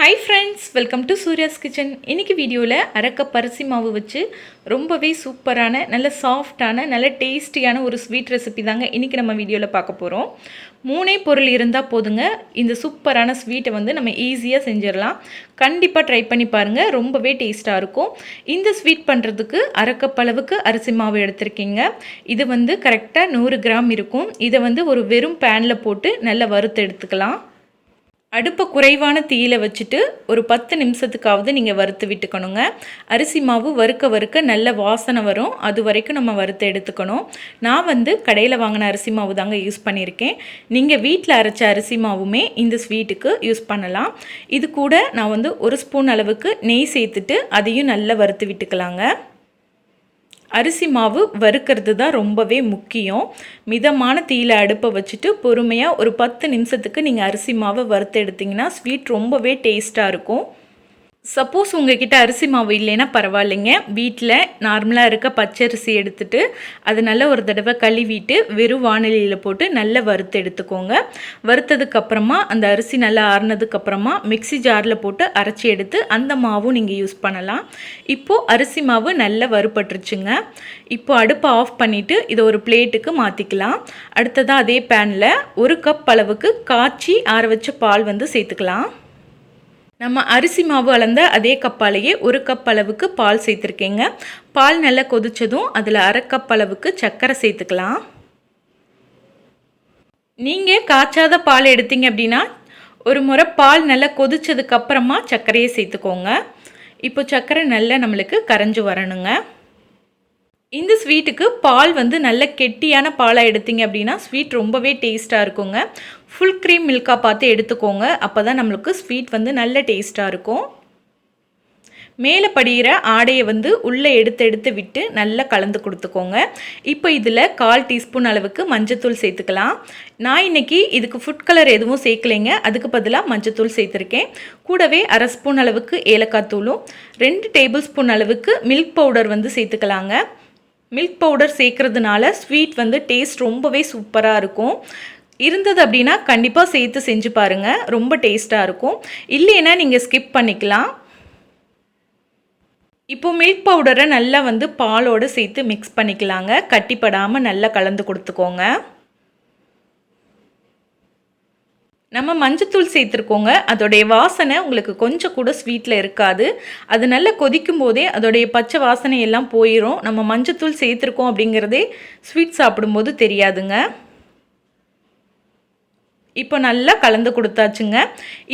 Hi friends, welcome to Surya's kitchen. இன்றைக்கி வீடியோவில் அரைக்கப் அரிசி மாவு வச்சு ரொம்பவே சூப்பரான நல்ல சாஃப்டான நல்ல டேஸ்டியான ஒரு ஸ்வீட் ரெசிபி தாங்க இன்றைக்கி நம்ம வீடியோவில் பார்க்க போகிறோம். 3 பொருள் இருந்தால் போதுங்க, இந்த சூப்பரான ஸ்வீட்டை வந்து நம்ம ஈஸியாக செஞ்சிடலாம். கண்டிப்பாக ட்ரை பண்ணி பாருங்கள், ரொம்பவே டேஸ்ட்டாக இருக்கும். இந்த ஸ்வீட் பண்ணுறதுக்கு அரைக்கப் அளவுக்கு அரிசி மாவு எடுத்திருக்கீங்க. இது வந்து கரெக்டாக 100 கிராம் இருக்கும். இதை வந்து ஒரு வெறும் பேனில் போட்டு நல்லா வறுத்து எடுத்துக்கலாம். அடுப்பை குறைவான தீயில வச்சுட்டு ஒரு 10 நிமிஷத்துக்காவது நீங்கள் வறுத்து விட்டுக்கணுங்க. அரிசி மாவு வறுக்க நல்ல வாசனை வரும், அது வரைக்கும் நம்ம வறுத்து எடுத்துக்கணும். நான் வந்து கடையில் வாங்கின அரிசி மாவு தாங்க யூஸ் பண்ணியிருக்கேன். நீங்கள் வீட்டில் அரைச்ச அரிசி மாவுமே இந்த ஸ்வீட்டுக்கு யூஸ் பண்ணலாம். இது கூட நான் வந்து 1 ஸ்பூன் அளவுக்கு நெய் சேர்த்துட்டு அதையும் நல்லா வறுத்து விட்டுக்கலாங்க. அரிசி மாவு வறுக்கிறது தான் ரொம்பவே முக்கியம். மிதமான தீயில அடுப்பை வச்சுட்டு பொறுமையாக ஒரு 10 நிமிஷத்துக்கு நீங்கள் அரிசி மாவை வறுத்து எடுத்திங்கன்னா ஸ்வீட் ரொம்பவே டேஸ்ட்டாக இருக்கும். சப்போஸ் உங்ககிட்ட அரிசி மாவு இல்லைன்னா பரவாயில்லைங்க, வீட்டில் நார்மலாக இருக்க பச்சரிசி எடுத்துகிட்டு அது நல்லா ஒரு தடவை கழுவிட்டு வெறும் வானிலையில் போட்டு நல்லா வறுத்து எடுத்துக்கோங்க. வறுத்ததுக்கப்புறமா அந்த அரிசி நல்லா ஆறுனதுக்கப்புறமா மிக்சி ஜாரில் போட்டு அரைச்சி எடுத்து அந்த மாவும் நீங்கள் யூஸ் பண்ணலாம். இப்போது அரிசி மாவு நல்லா வறுபட்டுருச்சுங்க. இப்போது அடுப்பை ஆஃப் பண்ணிவிட்டு இதை ஒரு பிளேட்டுக்கு மாற்றிக்கலாம். அடுத்ததாக அதே பேனில் 1 கப் அளவுக்கு காய்ச்சி ஆற வச்ச பால் வந்து சேர்த்துக்கலாம். நம்ம அரிசி மாவு அளந்த அதே கப்பாலேயே 1 கப் அளவுக்கு பால் சேர்த்துருக்கேங்க. பால் நல்லா கொதித்ததும் அதில் அரை கப் அளவுக்கு சர்க்கரை சேர்த்துக்கலாம். நீங்கள் காய்ச்சாத பால் எடுத்தீங்க அப்படின்னா ஒரு முறை பால் நல்லா கொதித்ததுக்கப்புறமா சர்க்கரையை சேர்த்துக்கோங்க. இப்போ சர்க்கரை நல்லா நம்மளுக்கு கரைஞ்சி வரணுங்க. இந்த ஸ்வீட்டுக்கு பால் வந்து நல்ல கெட்டியான பாலாக எடுத்தீங்க அப்படின்னா ஸ்வீட் ரொம்பவே டேஸ்ட்டாக இருக்குங்க. ஃபுல் க்ரீம் மில்காக பார்த்து எடுத்துக்கோங்க, அப்போ தான் நம்மளுக்கு ஸ்வீட் வந்து நல்ல டேஸ்ட்டாக இருக்கும். மேலே படிகிற ஆடையை வந்து உள்ளே எடுத்து விட்டு நல்லா கலந்து கொடுத்துக்கோங்க. இப்போ இதில் 1/4 டீஸ்பூன் அளவுக்கு மஞ்சத்தூள் சேர்த்துக்கலாம். நான் இன்றைக்கி இதுக்கு ஃபுட் கலர் எதுவும் சேர்க்கலைங்க, அதுக்கு பதிலாக மஞ்சத்தூள் சேர்த்துருக்கேன். கூடவே 1/2 ஸ்பூன் அளவுக்கு ஏலக்காய் தூளும் 2 டேபிள் ஸ்பூன் அளவுக்கு மில்க் பவுடர் வந்து சேர்த்துக்கலாங்க. மில்க் பவுடர் சேர்க்குறதுனால ஸ்வீட் வந்து டேஸ்ட் ரொம்பவே சூப்பராக இருக்கும். இருந்தது அப்படின்னா கண்டிப்பாக சேர்த்து செஞ்சு பாருங்கள், ரொம்ப டேஸ்ட்டாக இருக்கும். இல்லைன்னா நீங்கள் ஸ்கிப் பண்ணிக்கலாம். இப்போது மில்க் பவுடரை நல்லா வந்து பாலோடு சேர்த்து மிக்ஸ் பண்ணிக்கலாங்க. கட்டிப்படாமல் நல்லா கலந்து கொடுத்துக்கோங்க. நம்ம மஞ்சத்தூள் சேர்த்துருக்கோங்க, அதோடைய வாசனை உங்களுக்கு கொஞ்சம் கூட ஸ்வீட்டில் இருக்காது. அது நல்லா கொதிக்கும் போதே அதோடைய பச்சை வாசனை எல்லாம் போயிடும். நம்ம மஞ்சத்தூள் சேர்த்துருக்கோம் அப்படிங்கிறதே ஸ்வீட் சாப்பிடும்போது தெரியாதுங்க. இப்போ நல்லா கலந்து கொடுத்தாச்சுங்க.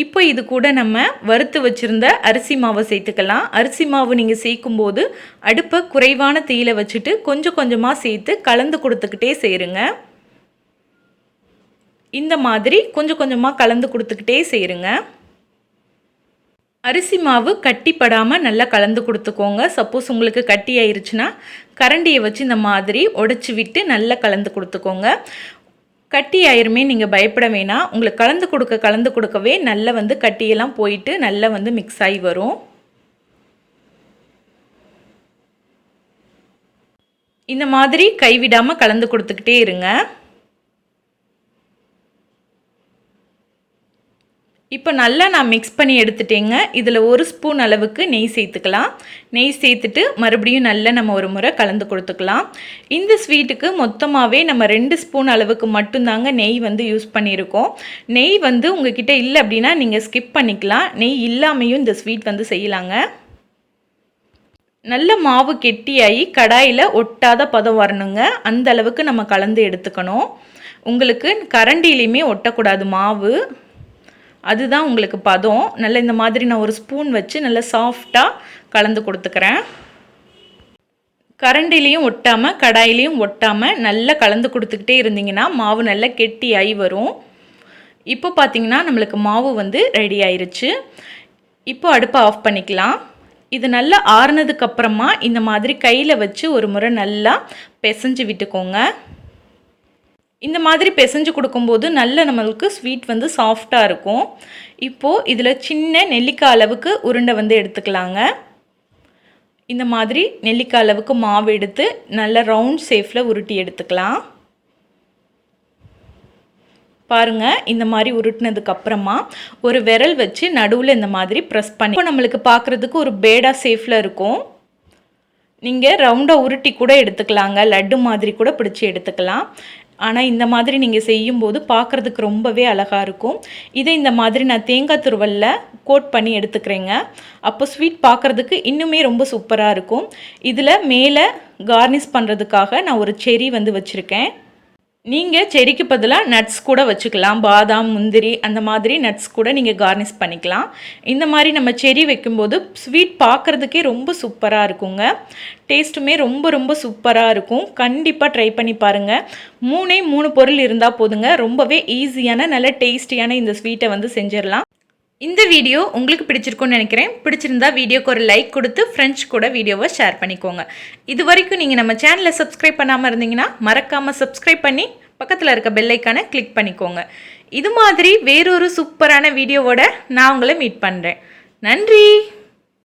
இப்போ இது கூட நம்ம வறுத்து வச்சுருந்த அரிசி மாவை சேர்த்துக்கலாம். அரிசி மாவு நீங்கள் சேர்க்கும்போது அடுப்பை குறைவான தீயில வச்சுட்டு கொஞ்சம் கொஞ்சமாக சேர்த்து கலந்து கொடுத்துக்கிட்டே சேருங்க. இந்த மாதிரி கொஞ்சம் கொஞ்சமாக கலந்து கொடுத்துக்கிட்டே சேருங்க. அரிசி மாவு கட்டிப்படாமல் நல்லா கலந்து கொடுத்துக்கோங்க. சப்போஸ் உங்களுக்கு கட்டி ஆயிருச்சுன்னா கரண்டியை வச்சு இந்த மாதிரி உடச்சி விட்டு நல்லா கலந்து கொடுத்துக்கோங்க. கட்டி ஆயிருமே நீங்கள் பயப்பட வேணாம். உங்களுக்கு கலந்து கொடுக்கவே நல்லா வந்து கட்டியெல்லாம் போயிட்டு நல்லா வந்து மிக்ஸ் ஆகி வரும். இந்த மாதிரி கைவிடாமல் கலந்து கொடுத்துக்கிட்டே இருங்க. இப்போ நல்லா நான் மிக்ஸ் பண்ணி எடுத்துட்டேங்க. இதில் 1 ஸ்பூன் அளவுக்கு நெய் சேர்த்துக்கலாம். நெய் சேர்த்துட்டு மறுபடியும் நல்லா நம்ம ஒரு முறை கலந்து கொடுத்துக்கலாம். இந்த ஸ்வீட்டுக்கு மொத்தமாகவே நம்ம 2 ஸ்பூன் அளவுக்கு மட்டும்தாங்க நெய் வந்து யூஸ் பண்ணியிருக்கோம். நெய் வந்து உங்ககிட்ட இல்லை அப்படின்னா நீங்கள் ஸ்கிப் பண்ணிக்கலாம். நெய் இல்லாமையும் இந்த ஸ்வீட் வந்து செய்யலாங்க. நல்ல மாவு கெட்டியாகி கடாயில் ஒட்டாத பதம் வரணுங்க, அந்த அளவுக்கு நம்ம கலந்து எடுத்துக்கணும். உங்களுக்கு கரண்டிலையுமே ஒட்டக்கூடாது மாவு, அதுதான் உங்களுக்கு பதம். நல்லா இந்த மாதிரி நான் ஒரு ஸ்பூன் வச்சு நல்லா சாஃப்டாக கலந்து கொடுத்துக்கிறேன். கரண்டிலையும் ஒட்டாமல் கடாயிலையும் ஒட்டாமல் நல்லா கலந்து கொடுத்துக்கிட்டே இருந்தீங்கன்னா மாவு நல்லா கெட்டியாகி வரும். இப்போ பார்த்திங்கன்னா நம்மளுக்கு மாவு வந்து ரெடி ஆயிருச்சு. இப்போ அடுப்பை ஆஃப் பண்ணிக்கலாம். இது நல்லா ஆறுனதுக்கப்புறமா இந்த மாதிரி கையில் வச்சு ஒரு முறை நல்லா பிசைஞ்சு விட்டுக்கோங்க. இந்த மாதிரி பிசைஞ்சு கொடுக்கும்போது நல்ல நம்மளுக்கு ஸ்வீட் வந்து சாஃப்டாக இருக்கும். இப்போது இதில் சின்ன நெல்லிக்காய் அளவுக்கு உருண்டை வந்து எடுத்துக்கலாங்க. இந்த மாதிரி நெல்லிக்காய் அளவுக்கு மாவு எடுத்து நல்ல ரவுண்ட் ஷேப்பில் உருட்டி எடுத்துக்கலாம். பாருங்கள், இந்த மாதிரி உருட்டினதுக்கு அப்புறமா ஒரு விரல் வச்சு நடுவில் இந்த மாதிரி ப்ரெஸ் பண்ணி இப்போ நம்மளுக்கு பார்க்குறதுக்கு ஒரு பேடா சேஃபில் இருக்கும். நீங்கள் ரவுண்டாக உருட்டி கூட எடுத்துக்கலாங்க, லட்டு மாதிரி கூட பிடிச்சி எடுத்துக்கலாம். ஆனால் இந்த மாதிரி நீங்கள் செய்யும்போது பார்க்குறதுக்கு ரொம்பவே அழகாக இருக்கும். இதை இந்த மாதிரி நான் தேங்காய் துருவலில் கோட் பண்ணி எடுத்துக்கிறேங்க. அப்போ ஸ்வீட் பார்க்குறதுக்கு இன்னுமே ரொம்ப சூப்பராக இருக்கும். இதில் மேலே கார்னிஷ் பண்ணுறதுக்காக நான் ஒரு செரி வச்சுருக்கேன். நீங்கள் செரிக்கு பதிலாக நட்ஸ் கூட வச்சுக்கலாம். பாதாம், முந்திரி அந்த மாதிரி நட்ஸ் கூட நீங்கள் கார்னிஷ் பண்ணிக்கலாம். இந்த மாதிரி நம்ம செரி வைக்கும்போது ஸ்வீட் பார்க்குறதுக்கே ரொம்ப சூப்பராக இருக்குங்க. டேஸ்ட்டுமே ரொம்ப ரொம்ப சூப்பராக இருக்கும். கண்டிப்பாக ட்ரை பண்ணி பாருங்கள். 3 பொருள் இருந்தால் போதுங்க. ரொம்பவே ஈஸியான நல்ல டேஸ்டியான இந்த ஸ்வீட்டை செஞ்சிடலாம். இந்த வீடியோ உங்களுக்கு பிடிச்சிருக்கும்னு நினைக்கிறேன். பிடிச்சிருந்தா வீடியோக்கு ஒரு லைக் கொடுத்து ஃப்ரெண்ட்ஸ் கூட வீடியோவை ஷேர் பண்ணிக்கோங்க. இது வரைக்கும் நீங்கள் நம்ம சேனலை சப்ஸ்கிரைப் பண்ணாமல் இருந்தீங்கன்னா மறக்காமல் சப்ஸ்கிரைப் பண்ணி பக்கத்தில் இருக்க பெல் ஐக்கானை கிளிக் பண்ணிக்கோங்க. இது மாதிரி வேறொரு சூப்பரான வீடியோவோட நான் உங்களை மீட் பண்ணுறேன். நன்றி.